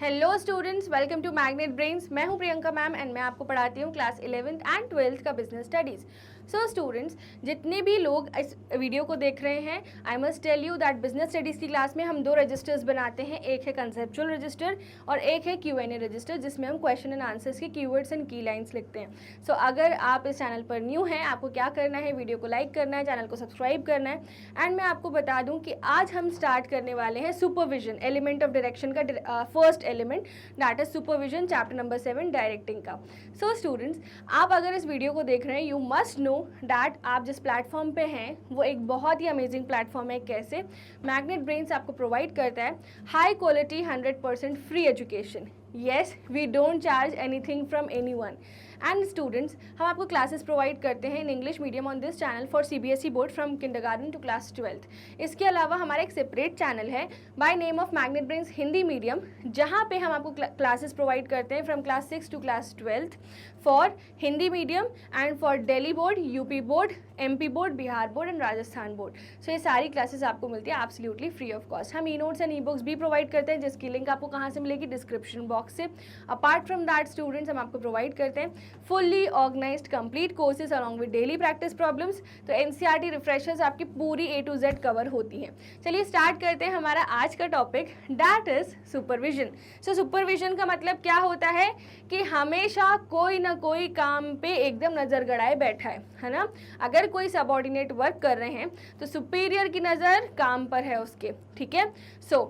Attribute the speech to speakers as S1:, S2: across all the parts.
S1: Hello students, welcome to Magnet Brains. मैं हूं Priyanka ma'am and मैं आपको पढ़ाती हूं क्लास 11th एंड 12th का बिजनेस स्टडीज़। सो स्टूडेंट्स, जितने भी लोग इस वीडियो को देख रहे हैं, I must tell you that business studies की क्लास में हम दो रजिस्टर्स बनाते हैं। एक है कंसेप्चुअल रजिस्टर और एक है Q&A रजिस्टर, जिसमें हम क्वेश्चन एंड आंसर्स के कीवर्ड्स एंड की लाइन्स लिखते हैं। सो अगर आप इस चैनल पर न्यू हैं, आपको क्या करना है, वीडियो को लाइक करना है, चैनल को सब्सक्राइब करना है। एंड मैं आपको बता दूँ कि आज हम स्टार्ट करने वाले हैं सुपरविजन, एलिमेंट ऑफ डायरेक्शन का first element, that is supervision, chapter number 7 directing का। सो स्टूडेंट्स, आप अगर इस वीडियो को देख रहे हैं, यू मस्ट नो दैट आप जिस प्लेटफॉर्म पे हैं वो एक बहुत ही अमेजिंग प्लेटफॉर्म है। कैसे? मैग्नेट ब्रेन्स आपको प्रोवाइड करता है high quality 100% free education. Yes, we don't charge anything from anyone. And students, हम आपको क्लासेस प्रोवाइड करते हैं in English medium on this channel for CBSE board from kindergarten to class 12th। इसके अलावा हमारा एक सेपरेट चैनल है by name of Magnet Brains Hindi medium, जहाँ पे हम आपको क्लासेस प्रोवाइड करते हैं from class 6 to class 12th for Hindi medium and for Delhi board, UP board, MP board, Bihar board and Rajasthan board. So ये सारी क्लासेस आपको मिलती है एब्सोल्युटली फ्री ऑफ कॉस्ट। हम ई-नोट्स एंड ई-बुक्स भी प्रोवाइड करते हैं, जिसकी लिंक आपको कहाँ से मिलेगी? डिस्क्रिप्शन बॉक्स से। अपार्ट फ्रॉम दैट स्टूडेंट्स, हम आपको प्रोवाइड करते हैं fully organised complete courses along with daily practice problems. तो NCERT रिफ्रेशर्स आपकी पूरी A to Z कवर होती हैं। चलिए स्टार्ट करते हैं हमारा आज का topic, that is supervision. So supervision का मतलब क्या होता है कि हमेशा कोई ना कोई काम पे एकदम नज़र गड़ाए बैठा है ना। अगर कोई सबऑर्डिनेट वर्क कर रहे हैं तो सुपीरियर की नज़र काम पर है उसके, ठीक है। So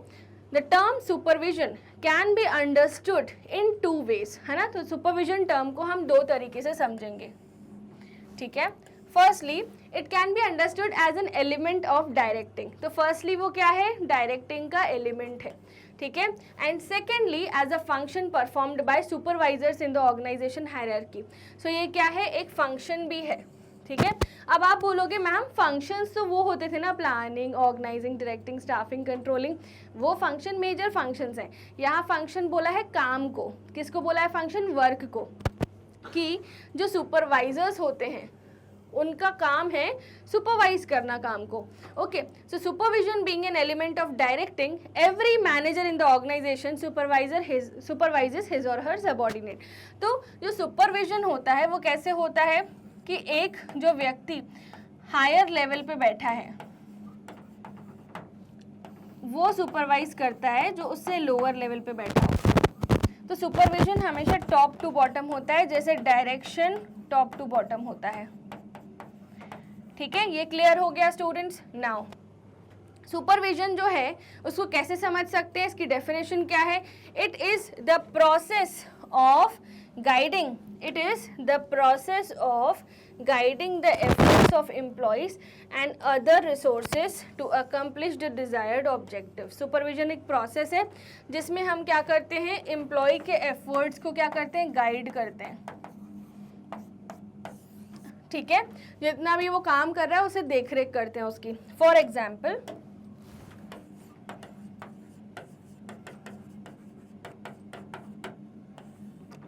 S1: the term supervision can be understood in 2 ways, है ना। तो सुपरविजन टर्म को हम 2 तरीके से समझेंगे, ठीक है। Firstly, it can be understood as an element of directing. तो फर्स्टली वो क्या है? डायरेक्टिंग का एलिमेंट है, ठीक है। And secondly, as a function performed by supervisors in the organisation hierarchy. So ये क्या है? एक फंक्शन भी है, ठीक है। अब आप बोलोगे मैम फंक्शंस तो वो होते थे ना, planning, organising, directing, staffing, controlling, वो फंक्शन मेजर फंक्शंस हैं। यहाँ फंक्शन बोला है काम को। किसको बोला है फंक्शन? वर्क को। कि जो सुपरवाइजर्स होते हैं उनका काम है सुपरवाइज करना काम को। Okay, so supervision being an element of directing, every manager in the organisation supervises his or her subordinate. तो जो सुपरविजन होता है वो कैसे होता है कि एक जो व्यक्ति हायर लेवल पे बैठा है वो सुपरवाइज करता है जो उससे लोअर लेवल पे बैठा है। तो सुपरविजन हमेशा टॉप टू बॉटम होता है, जैसे डायरेक्शन टॉप टू बॉटम होता है, ठीक है। ये क्लियर हो गया स्टूडेंट्स? नाउ सुपरविजन जो है उसको कैसे समझ सकते हैं, इसकी डेफिनेशन क्या है? It is the process of guiding, it is the process of guiding the efforts of employees and other resources to accomplish the desired objective। Supervision एक प्रोसेस है जिसमें हम क्या करते हैं? एम्प्लॉय के एफर्ट्स को क्या करते हैं? गाइड करते हैं, ठीक है। जितना भी वो काम कर रहा है उसे देख रेख करते हैं उसकी। फॉर एग्जाम्पल,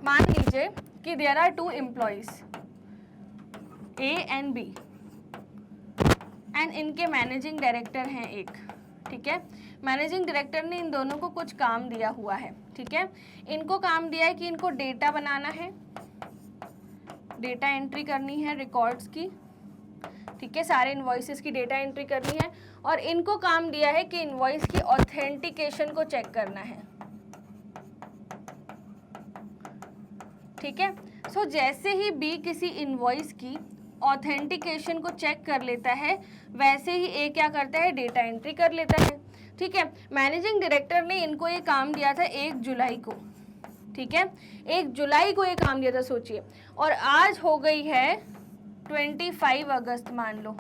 S1: मान लीजिए कि there are 2 employees A and B and इनके मैनेजिंग डायरेक्टर हैं एक, ठीक है। मैनेजिंग डायरेक्टर ने इन दोनों को कुछ काम दिया हुआ है, ठीक है। इनको काम दिया है कि इनको डेटा बनाना है, डेटा एंट्री करनी है रिकॉर्ड्स की, ठीक है। सारे इनवॉइसेस की डेटा एंट्री करनी है और इनको काम दिया है कि इनवॉइस की ऑथेंटिकेशन को चेक करना है, ठीक है। सो जैसे ही B किसी इनवॉइस की ऑथेंटिकेशन को चेक कर लेता है, वैसे ही A क्या करता है? डेटा एंट्री कर लेता है, ठीक है। मैनेजिंग डायरेक्टर ने इनको ये काम दिया था 1 जुलाई को, ठीक है। 1 जुलाई को ये काम दिया था, सोचिए। और आज हो गई है 25 अगस्त, मान लो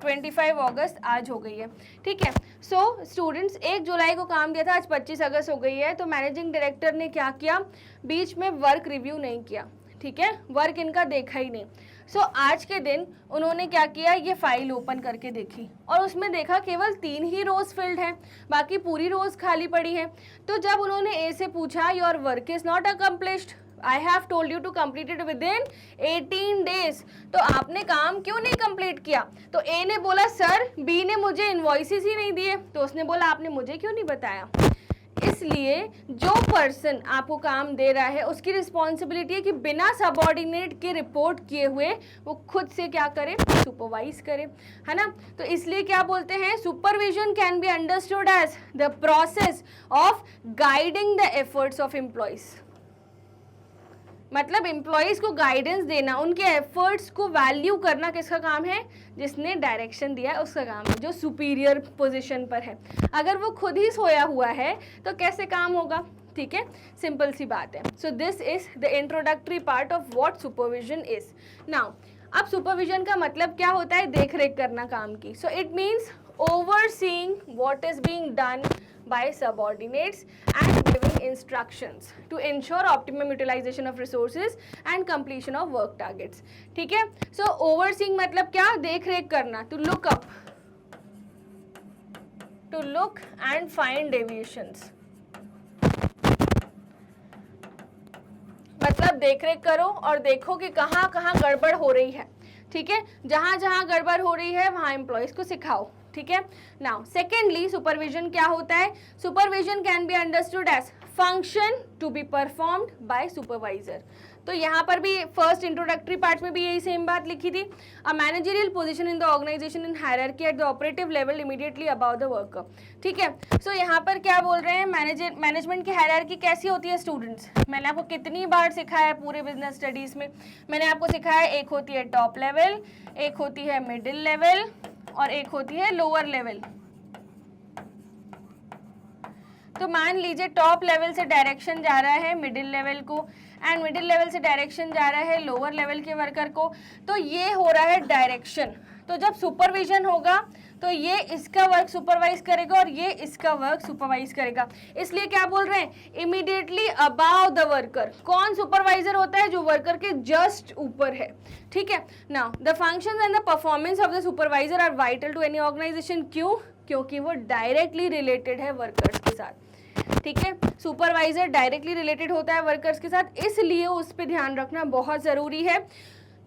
S1: 25 अगस्त आज हो गई है, ठीक है। सो स्टूडेंट्स, 1 जुलाई को काम दिया था, आज 25 अगस्त हो गई है। तो मैनेजिंग डायरेक्टर ने क्या किया? बीच में वर्क रिव्यू नहीं किया, ठीक है। वर्क इनका देखा ही नहीं। सो आज के दिन उन्होंने क्या किया? ये फाइल ओपन करके देखी और उसमें देखा केवल 3 ही रोज फिल्ड हैं, बाकी पूरी रोज खाली पड़ी है। तो जब उन्होंने A से पूछा, your work is not accomplished, I have told you to complete it within 18 days, तो आपने काम क्यों नहीं कंप्लीट किया? तो A ने बोला सर B ने मुझे इनवॉइसेस ही नहीं दिए। तो उसने बोला आपने मुझे क्यों नहीं बताया? इसलिए जो पर्सन आपको काम दे रहा है उसकी रिस्पॉन्सिबिलिटी है कि बिना सबऑर्डिनेट के रिपोर्ट किए हुए वो खुद से क्या करे, सुपरवाइज करे, है ना। तो इसलिए क्या बोलते हैं, supervision can be understood as the process of guiding the efforts of employees. मतलब एम्प्लॉयज को गाइडेंस देना, उनके एफर्ट्स को वैल्यू करना किसका काम है, जिसने डायरेक्शन दिया है उसका काम है, जो सुपीरियर पोजीशन पर है। अगर वो खुद ही सोया हुआ है तो कैसे काम होगा, ठीक है, सिंपल सी बात है। So this is the introductory part of what supervision is. Now अब सुपरविजन का मतलब क्या होता है, देख रेख करना काम की। So it means overseeing what is being done by subordinates and giving instructions to ensure optimum utilization of resources and completion of work targets। ठीक है, so overseeing मतलब क्या, देख रेख करना, to look up, to look and find deviations। मतलब देख रेख करो और देखो कि कहाँ कहाँ गड़बड़ हो रही है, ठीक है, जहाँ जहाँ गड़बड़ हो रही है वहाँ एम्प्लॉयज को सिखाओ, ठीक है। नाउ सेकेंडली सुपरविजन क्या होता है, supervision can be understood as function to be performed by supervisor. तो यहाँ पर भी फर्स्ट इंट्रोडक्टरी पार्ट में भी यही सेम बात लिखी थी, a managerial position in the organisation in hierarchy at the operative level immediately about the worker. ठीक है, सो यहाँ पर क्या बोल रहे हैं, मैनेजमेंट की हायरार्की कैसी होती है स्टूडेंट्स, मैंने आपको कितनी बार सिखाया है पूरे बिजनेस स्टडीज में, मैंने आपको सिखाया एक होती है टॉप लेवल, एक होती है मिडिल लेवल और एक होती है लोअर लेवल। तो मान लीजिए टॉप लेवल से डायरेक्शन जा रहा है मिडिल लेवल को एंड मिडिल लेवल से डायरेक्शन जा रहा है लोअर लेवल के वर्कर को, तो ये हो रहा है डायरेक्शन। तो जब सुपरविजन होगा तो ये इसका वर्क सुपरवाइज करेगा और ये इसका वर्क सुपरवाइज करेगा। इसलिए क्या बोल रहे हैं, इमीडिएटली अबाव द वर्कर। कौन सुपरवाइजर होता है, जो वर्कर के जस्ट ऊपर है, ठीक है। Now the functions and the performance of the supervisor are vital to any organisation. क्यों, क्योंकि वो डायरेक्टली रिलेटेड है वर्कर्स के साथ, ठीक है। सुपरवाइजर डायरेक्टली रिलेटेड होता है वर्कर्स के साथ, इसलिए उस पर ध्यान रखना बहुत जरूरी है।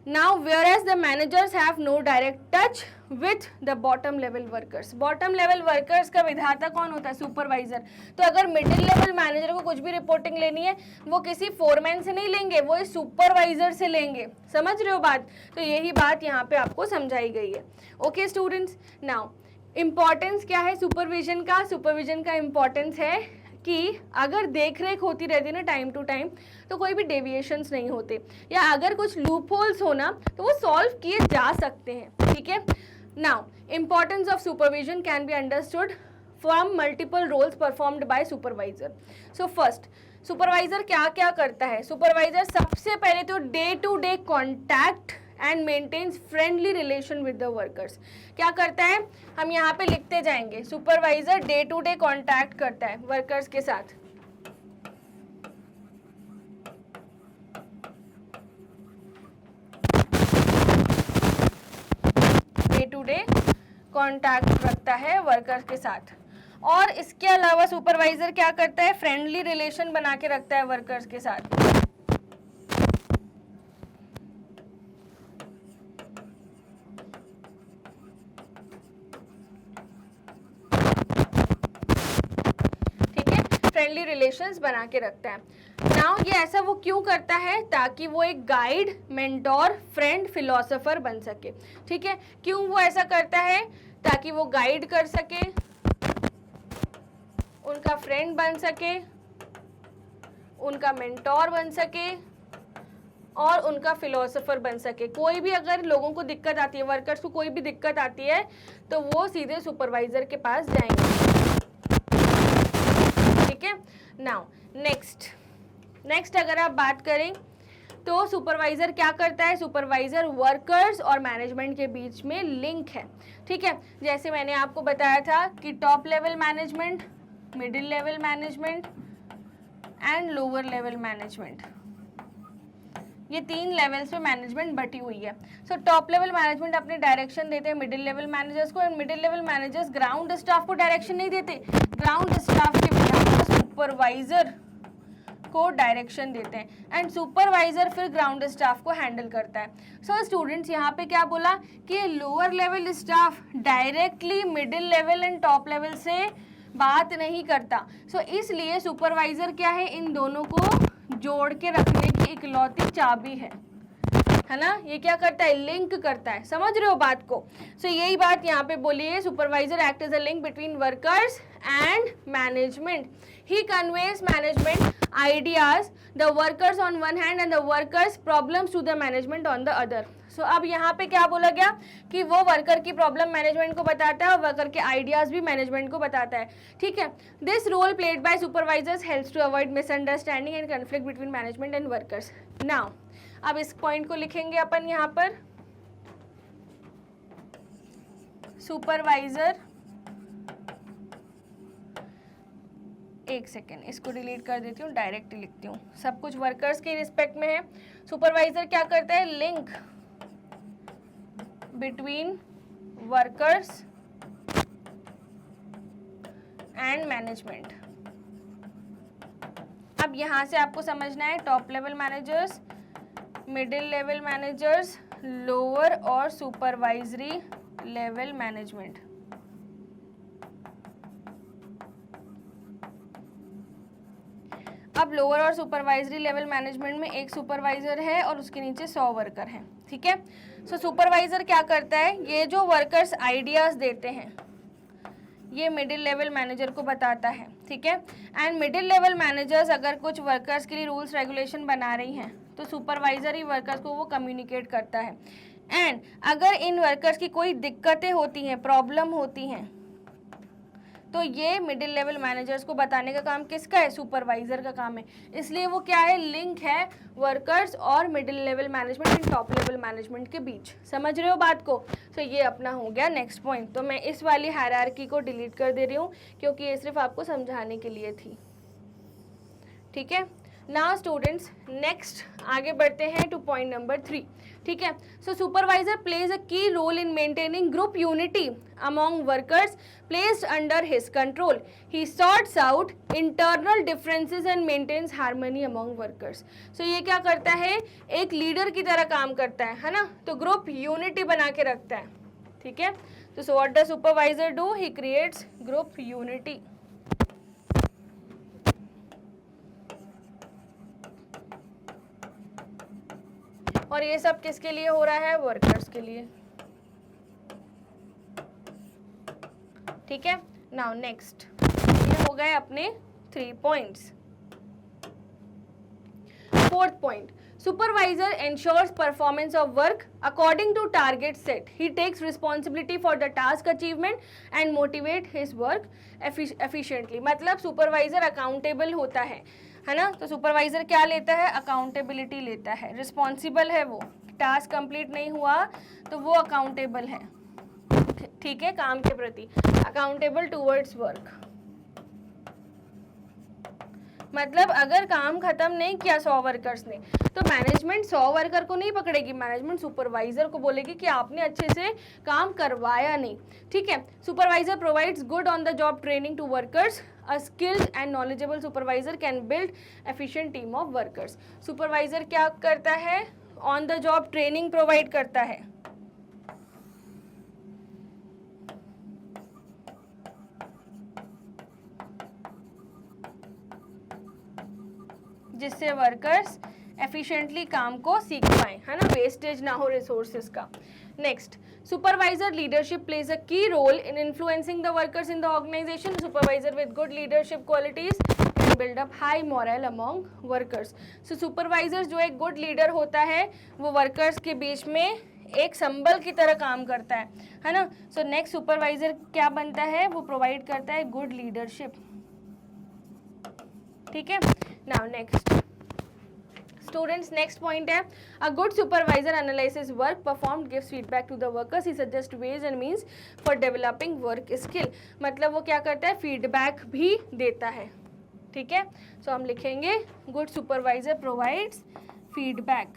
S1: Now, whereas the managers have no direct touch with the bottom level workers. Bottom level workers का विधाता कौन होता है, सुपरवाइजर। तो अगर मिडिल लेवल मैनेजर को कुछ भी रिपोर्टिंग लेनी है वो किसी फोरमैन से नहीं लेंगे, वो इस सुपरवाइजर से लेंगे। समझ रहे हो बात, तो यही बात यहाँ पे आपको समझाई गई है। ओके स्टूडेंट्स, नाउ इम्पॉर्टेंस क्या है सुपरविजन का, सुपरविजन का इम्पॉर्टेंस है कि अगर देख रेख होती रहती है ना टाइम टू टाइम, तो कोई भी डेविएशंस नहीं होते, या अगर कुछ लूप होल्स हो ना तो वो सॉल्व किए जा सकते हैं, ठीक है। Now importance of supervision can be understood from multiple roles performed by supervisor. So first, supervisor क्या क्या करता है, सुपरवाइजर सबसे पहले तो day to day contact and maintains friendly relation with the workers. क्या करता है, हम यहाँ पे लिखते जाएंगे, supervisor day to day contact करता है वर्कर्स के साथ, डे टू डे कॉन्टैक्ट रखता है वर्कर्स के साथ। और इसके अलावा सुपरवाइजर क्या करता है, फ्रेंडली रिलेशन बना के रखता है वर्कर्स के साथ। फ्रेंडली रिलेशंस बना के रखता है। नाउ ये ऐसा वो क्यों करता है, ताकि वो एक गाइड, मेंटोर, फ्रेंड, फिलोसोफर बन सके, ठीक है। क्यों वो ऐसा करता है, ताकि वो गाइड कर सके, उनका फ्रेंड बन सके, उनका मेंटोर बन सके और उनका फिलोसोफर बन सके। कोई भी अगर लोगों को दिक्कत आती है, वर्कर्स को कोई भी दिक्कत आती है, तो वो सीधे सुपरवाइजर के पास जाएंगे, ठीक है। नाउ नेक्स्ट अगर आप बात करें तो सुपरवाइजर क्या करता है, सुपरवाइजर वर्कर्स और मैनेजमेंट के बीच में लिंक है, ठीक है। जैसे मैंने आपको बताया था कि top level management, middle level management and lower level management, ये 3 लेवल्स पे मैनेजमेंट बटी हुई है। सो टॉप लेवल मैनेजमेंट अपने डायरेक्शन देते हैं मिडिल लेवल मैनेजर्स को, and middle level managers ground staff को डायरेक्शन नहीं देते, ग्राउंड स्टाफ के बिना सुपरवाइजर को डायरेक्शन देते हैं, एंड सुपरवाइजर फिर ग्राउंड स्टाफ को हैंडल करता है। सो स्टूडेंट्स यहाँ पे क्या बोला कि lower level staff directly middle level and top level से बात नहीं करता। सो इसलिए सुपरवाइजर क्या है, इन दोनों को जोड़ के रखने की इकलौती चाबी है ना। ये क्या करता है, लिंक करता है, समझ रहे हो बात को। सो यही बात यहाँ पे बोली है, supervisor act as a link between workers and management. He conveys management ideas the workers on one hand and the workers problems to the management on the other. So अब यहाँ पे क्या बोला गया कि वो वर्कर की प्रॉब्लम मैनेजमेंट को बताता है और वर्कर के आइडियाज भी मैनेजमेंट को बताता है, ठीक है। This role played by supervisors helps to avoid misunderstanding and conflict between management and workers. Now अब इस पॉइंट को लिखेंगे अपन यहाँ पर, सुपरवाइजर, एक सेकेंड इसको डिलीट कर देती हूँ, डायरेक्ट ही लिखती हूँ, सब कुछ वर्कर्स के रिस्पेक्ट में है। सुपरवाइजर क्या करता है, link between workers and management. अब यहाँ से आपको समझना है top level managers, middle level managers, lower और सुपरवाइजरी लेवल मैनेजमेंट। अब लोअर और सुपरवाइजरी लेवल मैनेजमेंट में एक सुपरवाइजर है और उसके नीचे 100 वर्कर हैं, ठीक है। सो सुपरवाइजर क्या करता है, ये जो वर्कर्स आइडियाज देते हैं ये मिडिल लेवल मैनेजर को बताता है, ठीक है। एंड मिडिल लेवल मैनेजर्स अगर कुछ वर्कर्स के लिए रूल्स रेगुलेशन बना रही हैं तो सुपरवाइजर ही वर्कर्स को वो कम्युनिकेट करता है। एंड अगर इन वर्कर्स की कोई दिक्कतें होती हैं, प्रॉब्लम होती हैं, तो ये मिडिल लेवल मैनेजर्स को बताने का काम किसका है, सुपरवाइजर का काम है। इसलिए वो क्या है, लिंक है वर्कर्स और middle level management and top level management के बीच। समझ रहे हो बात को। तो ये अपना हो गया नेक्स्ट पॉइंट। तो मैं इस वाली हायरार्की को डिलीट कर दे रही हूँ क्योंकि ये सिर्फ आपको समझाने के लिए थी, ठीक है। नाउ स्टूडेंट्स नेक्स्ट आगे बढ़ते हैं टू पॉइंट नंबर 3, ठीक है। सो supervisor plays a key role in maintaining group unity among workers placed under his control. He sorts out internal differences and maintains harmony among workers. So ये क्या करता है, एक लीडर की तरह काम करता है ना, तो ग्रुप यूनिटी बना के रखता है, ठीक है। तो so what the supervisor do, he creates group unity. और ये सब किसके लिए हो रहा है, वर्कर्स के लिए, ठीक है। नाउ नेक्स्ट, ये हो गए अपने 3 points. 4th point, supervisor ensures performance of work according to target set. He takes responsibility for the task achievement and motivate his work efficiently. मतलब सुपरवाइजर अकाउंटेबल होता है ना। तो सुपरवाइजर क्या लेता है, अकाउंटेबिलिटी लेता है, रिस्पॉन्सिबल है वो, टास्क कंप्लीट नहीं हुआ तो वो अकाउंटेबल है, ठीक है, काम के प्रति, अकाउंटेबल टूवर्ड्स वर्क। मतलब अगर काम खत्म नहीं किया 100 वर्कर्स ने तो मैनेजमेंट 100 वर्कर को नहीं पकड़ेगी, मैनेजमेंट सुपरवाइजर को बोलेगी कि आपने अच्छे से काम करवाया नहीं, ठीक है। Supervisor provides good on the job training to workers. A skilled and knowledgeable supervisor can build efficient team of workers. Supervisor क्या करता है, on the job training provide करता है, जिससे वर्कर्स एफिशिएंटली काम को सीख पाएं, है ना, वेस्टेज ना हो रिसोर्सेज का। Next, supervisor leadership plays a key role in influencing the workers in the organisation. Supervisor with good leadership qualities can build up high morale among workers. So supervisor जो एक गुड लीडर होता है वो workers के बीच में एक संबल की तरह काम करता है ना। सो नेक्स्ट सुपरवाइजर क्या बनता है, वो प्रोवाइड करता है गुड लीडरशिप, ठीक है। Now next students, next point है, a good supervisor analysis work performed, gives feedback to the workers, he suggest ways and means for developing work skill. मतलब वो क्या करता है, फीडबैक भी देता है, ठीक है। सो हम लिखेंगे गुड सुपरवाइजर प्रोवाइड्स फीडबैक,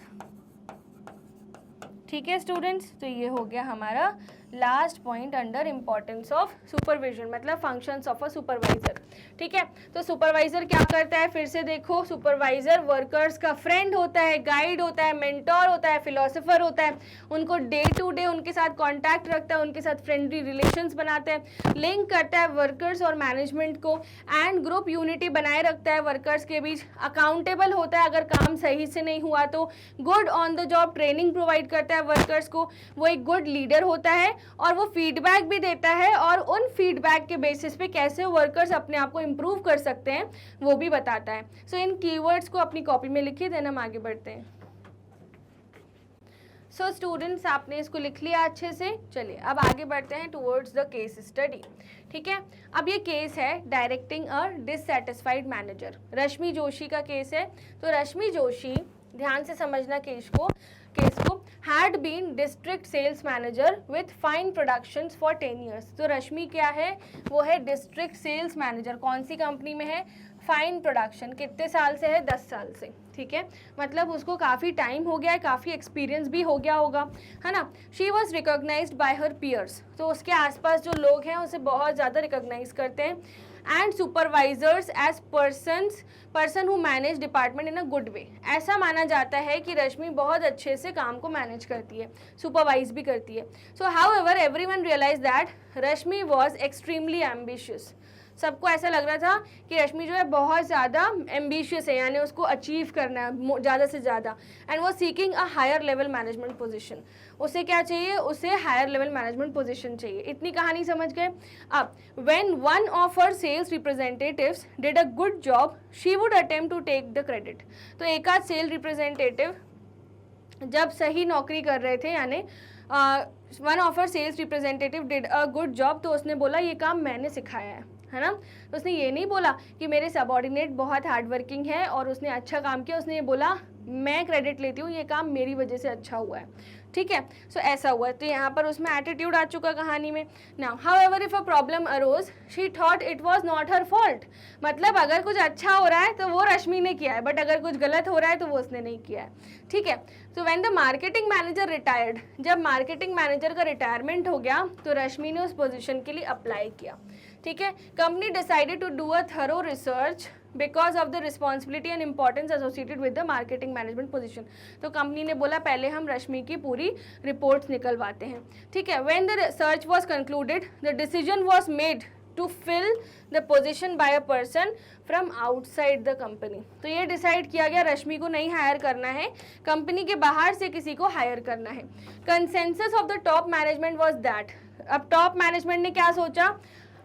S1: ठीक है स्टूडेंट्स। तो ये हो गया हमारा last point under importance of supervision, मतलब फंक्शंस ऑफ अ सुपरवाइजर। ठीक है, तो सुपरवाइजर क्या करता है, फिर से देखो, सुपरवाइजर वर्कर्स का फ्रेंड होता है, गाइड होता है, मेंटोर होता है, फिलोसोफर होता है, उनको डे टू डे उनके साथ कॉन्टैक्ट रखता है, उनके साथ फ्रेंडली रिलेशंस बनाते हैं, लिंक करता है वर्कर्स और मैनेजमेंट को, एंड ग्रुप यूनिटी बनाए रखता है वर्कर्स के बीच, अकाउंटेबल होता है अगर काम सही से नहीं हुआ तो, good on the job training provide करता है वर्कर्स को, वो एक गुड लीडर होता है और वो फीडबैक भी देता है और उन फीडबैक के बेसिस पे कैसे वर्कर्स अपने आप को इम्प्रूव कर सकते हैं वो भी बताता है। सो इन कीवर्ड्स को अपनी कॉपी में लिखिए, देन हम आगे बढ़ते हैं। सो स्टूडेंट्स, आपने इसको लिख लिया अच्छे से, चलिए अब आगे बढ़ते हैं टुवर्ड्स द केस स्टडी। ठीक है, अब ये केस है डायरेक्टिंग अ डिससैटिस्फाइड मैनेजर, रश्मि जोशी का केस है। तो रश्मि जोशी, ध्यान से समझना केस को, had been district sales manager with Fine Productions for 10 years. तो रश्मि क्या है, वो है डिस्ट्रिक्ट सेल्स मैनेजर, कौन सी कंपनी में है, फाइन प्रोडक्शन, कितने साल से है, 10 साल से। ठीक है, मतलब उसको काफ़ी टाइम हो गया है, काफ़ी एक्सपीरियंस भी हो गया होगा, है ना। She was recognised by her peers, तो उसके आसपास जो लोग हैं उसे बहुत ज़्यादा रिकॉग्नाइज करते हैं, and supervisors as person who manage department in a good way. ऐसा माना जाता है कि रश्मि बहुत अच्छे से काम को मैनेज करती है, सुपरवाइज भी करती है। So however everyone realise that Rashmi was extremely ambitious. सबको ऐसा लग रहा था कि रश्मि जो है बहुत ज़्यादा एम्बिशियस है, यानी उसको अचीव करना है ज़्यादा से ज़्यादा, एंड वो seeking a higher level management position. उसे क्या चाहिए, उसे हायर लेवल मैनेजमेंट पोजीशन चाहिए। इतनी कहानी समझ गए। अब when one of her sales representatives did a good job she would attempt to take the credit. तो एक आध सेल रिप्रेजेंटेटिव जब सही नौकरी कर रहे थे, यानी one of her sales representative did a good job, तो उसने बोला ये काम मैंने सिखाया है ना। तो उसने ये नहीं बोला कि मेरे सबऑर्डिनेट बहुत हार्ड वर्किंग है और उसने अच्छा काम किया, उसने ये बोला मैं क्रेडिट लेती हूँ, ये काम मेरी वजह से अच्छा हुआ है। ठीक है, सो ऐसा हुआ। तो यहाँ पर उसमें एटीट्यूड आ चुका कहानी में। Now however if a problem arose she thought it was not her fault, मतलब अगर कुछ अच्छा हो रहा है तो वो रश्मि ने किया है, बट अगर कुछ गलत हो रहा है तो वो उसने नहीं किया है। ठीक है, तो when the marketing manager retired, जब मार्केटिंग मैनेजर का रिटायरमेंट हो गया तो रश्मि ने उस पोजीशन के लिए अप्लाई किया। ठीक है, company decided to do a thorough research because of the responsibility and importance associated with the marketing management position. तो कंपनी ने बोला पहले हम रश्मि की पूरी रिपोर्ट्स निकलवाते हैं। ठीक है, when the research was concluded the decision was made to fill the position by a person from outside the company. तो ये डिसाइड किया गया रश्मि को नहीं हायर करना है, कंपनी के बाहर से किसी को हायर करना है। Consensus of the top management was that, अब टॉप मैनेजमेंट ने क्या सोचा,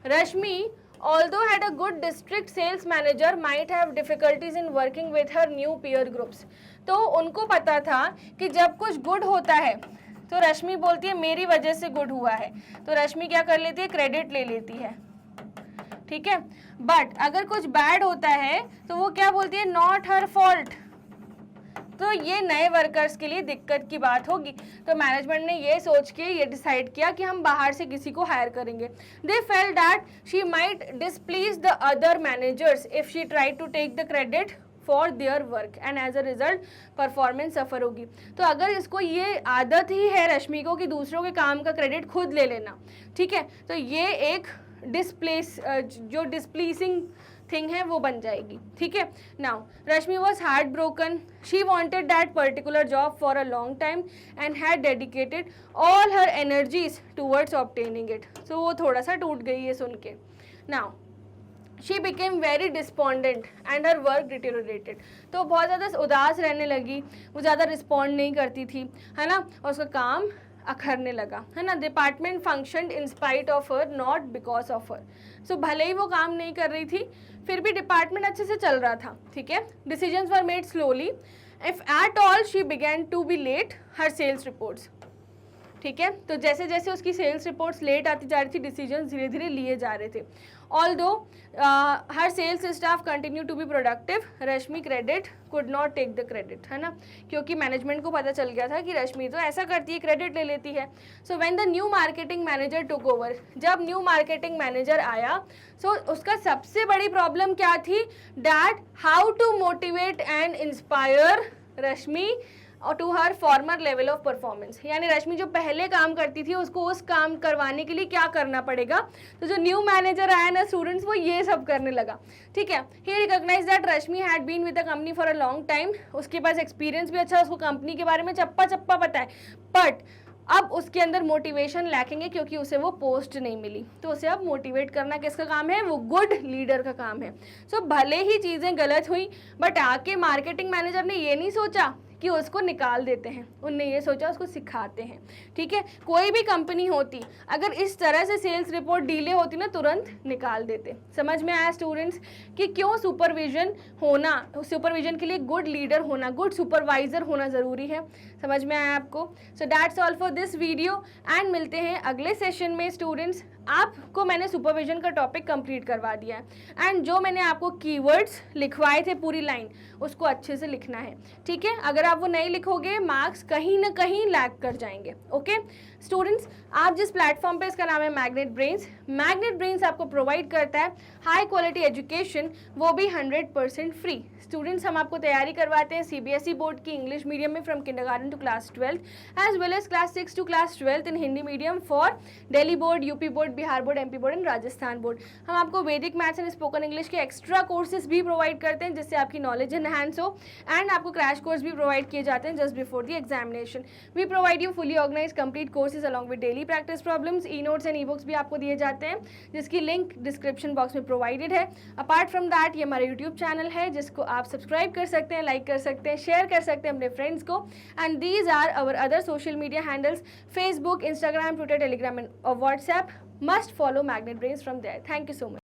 S1: रश्मि although had a good district sales manager might have difficulties in working with her new peer groups। तो उनको पता था कि जब कुछ गुड होता है तो रश्मि बोलती है मेरी वजह से गुड हुआ है, तो रश्मि क्या कर लेती है, क्रेडिट ले लेती है। ठीक है, बट अगर कुछ बैड होता है तो वो क्या बोलती है, नॉट हर फॉल्ट। तो ये नए वर्कर्स के लिए दिक्कत की बात होगी। तो मैनेजमेंट ने ये सोच के ये डिसाइड किया कि हम बाहर से किसी को हायर करेंगे। They felt that she might displease the other managers if she try to take the credit for their work and as a result performance suffer होगी। तो अगर इसको ये आदत ही है रश्मि को कि दूसरों के काम का क्रेडिट खुद ले लेना, ठीक है, तो ये एक जो डिसप्लीसिंग थिंग है वो बन जाएगी। ठीक है, now Rashmi was heart broken, she wanted that particular job for a long time and had dedicated all her energies towards obtaining it. तो वो थोड़ा सा टूट गई है सुन के। Now she became very despondent and her work deteriorated. तो बहुत ज़्यादा उदास रहने लगी, वो ज़्यादा रिस्पॉन्ड नहीं करती थी, है ना, और उसका काम अखरने लगा, है ना। Department functioned in spite of her not because of her. So भले ही वो काम नहीं कर रही थी फिर भी डिपार्टमेंट अच्छे से चल रहा था। ठीक है, decisions were made slowly, if at all she began to be late her sales reports. ठीक है, तो जैसे जैसे उसकी सेल्स रिपोर्ट्स लेट आती जा रही थी डिसीजंस धीरे धीरे लिए जा रहे थे। Although her sales staff continue to be productive, Rashmi credit could not take the credit, है ना, क्योंकि मैनेजमेंट को पता चल गया था कि रश्मि तो ऐसा करती है, क्रेडिट ले लेती है। So when the new marketing manager took over, जब न्यू मार्केटिंग मैनेजर आया सो उसका सबसे बड़ी प्रॉब्लम क्या थी, that how to motivate and inspire Rashmi to her former level of performance, यानी रश्मि जो पहले काम करती थी उसको उस काम करवाने के लिए क्या करना पड़ेगा, तो जो न्यू मैनेजर आया ना स्टूडेंट्स वो ये सब करने लगा, ठीक है। He recognise that Rashmi had been with the company for a long time, उसके पास एक्सपीरियंस भी अच्छा, उसको कंपनी के बारे में चप्पा चप्पा पता है, बट अब उसके अंदर मोटिवेशन लैकिंग है क्योंकि उसे वो पोस्ट नहीं मिली, तो उसे अब मोटिवेट करना किसका काम है, वो गुड लीडर का काम है। सो भले ही चीज़ें गलत हुई बट आके मार्केटिंग मैनेजर ने ये नहीं सोचा कि उसको निकाल देते हैं, उनने ये सोचा उसको सिखाते हैं, ठीक है। कोई भी कंपनी होती अगर इस तरह से सेल्स रिपोर्ट डीले होती ना तुरंत निकाल देते। समझ में आया स्टूडेंट्स कि क्यों सुपरविजन होना, सुपरविजन के लिए गुड लीडर होना, गुड सुपरवाइजर होना ज़रूरी है। समझ में आया आपको? So that's all for this video and मिलते हैं अगले सेशन में स्टूडेंट्स। आपको मैंने सुपरविजन का टॉपिक कंप्लीट करवा दिया है एंड जो मैंने आपको कीवर्ड्स लिखवाए थे पूरी लाइन उसको अच्छे से लिखना है, ठीक है। अगर आप वो नहीं लिखोगे मार्क्स कहीं ना कहीं लैग कर जाएंगे। ओके स्टूडेंट्स, आप जिस प्लेटफॉर्म पे, इसका नाम है मैग्नेट ब्रेन्स, मैग्नेट ब्रेन्स आपको प्रोवाइड करता है हाई क्वालिटी एजुकेशन, वो भी 100% फ्री। स्टूडेंट्स हम आपको तैयारी करवाते हैं सीबीएसई बोर्ड की इंग्लिश मीडियम में from kindergarten to class 12 as well as class 6 to class 12 in Hindi medium for Delhi board, UP board, Bihar board, MP board and Rajasthan board. हम आपको Vedic maths and spoken English के एक्स्ट्रा कोर्सेज भी provide करते हैं जिससे आपकी नॉलेज एनहांस हो एंड आपको क्रैश कोर्स भी प्रोवाइड किए जाते हैं just before the examination. We provide you fully organised complete courses along with daily practice problems, e notes and e books भी आपको दिए जाते हैं जिसकी लिंक डिस्क्रिप्शन बॉक्स में प्रोवाइडेड है। अपार्ट फ्रॉम दैट ये हमारा यूट्यूब चैनल है जिसको आप सब्सक्राइब कर सकते हैं, लाइक कर सकते हैं, शेयर कर सकते हैं अपने फ्रेंड्स को and these are our other social media handles Facebook, Instagram, Twitter, Telegram and WhatsApp. Must follow Magnet Brains from there. Thank you so much.